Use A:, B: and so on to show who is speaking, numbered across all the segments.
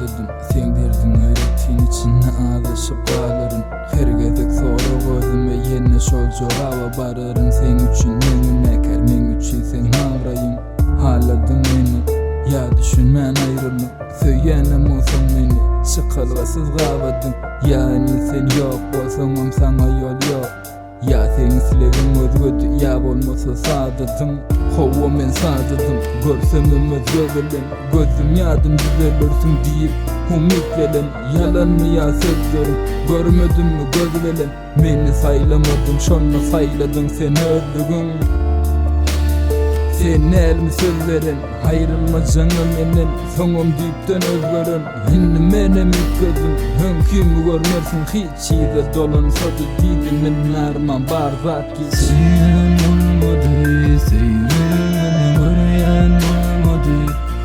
A: yaşadım. Sen derdin hayretin içine ağlaşıp ağlarım. Her gezek soru gözüme yine şol cevaba bararım. Sen üçün menün eker, men üçün sen avrayım. Haladın beni, ya düşünmen ayrılık. Söylenem olsun beni, şıkılgasız kavadın. Yani sen yok olsamam sana yol yok. Ya senin silevin özgödü, ya olmasa sağdadım. Hova men sağdadım, görsem ömür göbelen. Gözüm yadım düzelirsin deyip umut veren. Yalan mı ya sözlerim, görmedim mi göz veren. Beni saylamadım, şonla sayladın sen öldüğün. Sen el mi sözlerin, ayrılma canım enen. Soňam düýpden özgören, inni menem gözüm. Hönkümü görmersin hiç ýyda dolansady diýdim men arman bar zat ki.
B: Sen olmadı, sevgini görýän olmadı.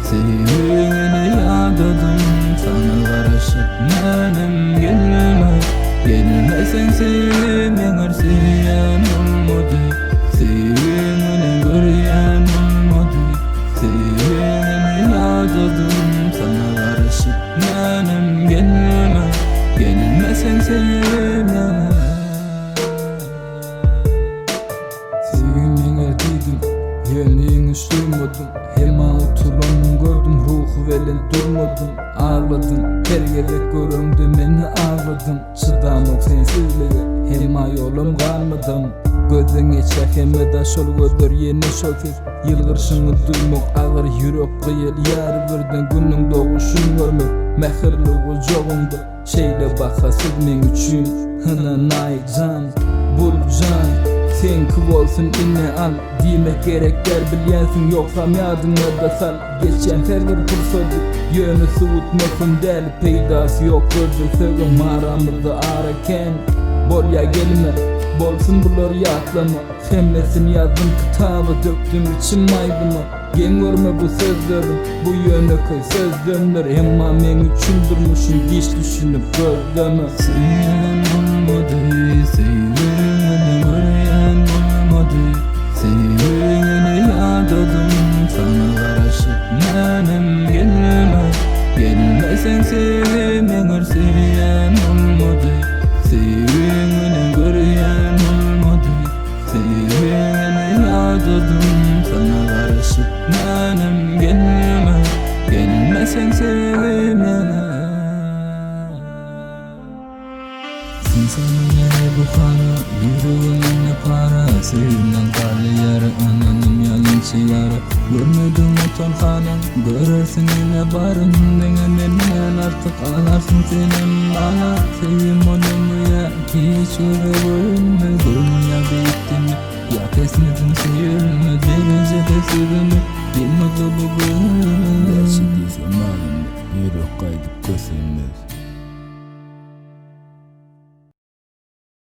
B: Sevgini ýadadım, sana garaşyp menem gelme. Gelmeseň sevmeňer sevýän olmadı. Sevgini görýän olmadı. Sevgini ýadadım, sana garaşyp menem gelme. Gelmeseň sevmeňer.
A: Sevmeňer diýdim, ýöneňi duymadım. Hema oturanny gördüm, ruhu velen durmadım. Ağladım, her gezek göründü meni ağladım. Çıdamak sensizlige, hema yolum kalmadım. Gözden geçer hemme da şol gözler yeni şol ses. Yılgırşını duymak ağır yürek kıyıl. Yar birden günün doğuşun görmek. Mehirliği joğunda, şeyle bakasız men üçün. Hına nay can, bul can. Sen kıv olsun inne al, diýmek gerek der bilýänsiň ýoksa ýadyňa da sal. Geçen her bir fursaty ýöne suwutmasyn däl, peýdasy ýok gözde sögüm maramyzda areken. Bolýa gelme, bolsun bular ýatlama, hemmesini ýazdym kitaba döktüm içim maýdyma. Gen görme bu sözlerim, bu ýöneköy sözlemler, emma men üçün durmuşum giç düşünüp gözleme.
B: Sen olmadı, sevgini görýän olmadı. Sevgini ýadadım, sana garaşyp menem gelme. Gelmeseň sevmeňer sevýän olmadı. Sevgini görýän olmadı. Sevgini ýadadım, sana garaşyp menem gelme. Gelmeseň sevmeňer. Sen sanmaya bu kara, yüreğimde para. Sevimden karlı yara, ananım yalınçı yara. Görmedim otan kanan, görersin yine barın. Dengen artık alarsın senin bana. Sevim onumu ya, hiç uğraşma. Görmüya bittin mi, ya kesmedin seyirme. Derecede sürümü, bilmedi bu gönül.
A: Gerçi diýsem malum, ýürek gaýdyp kösülmez.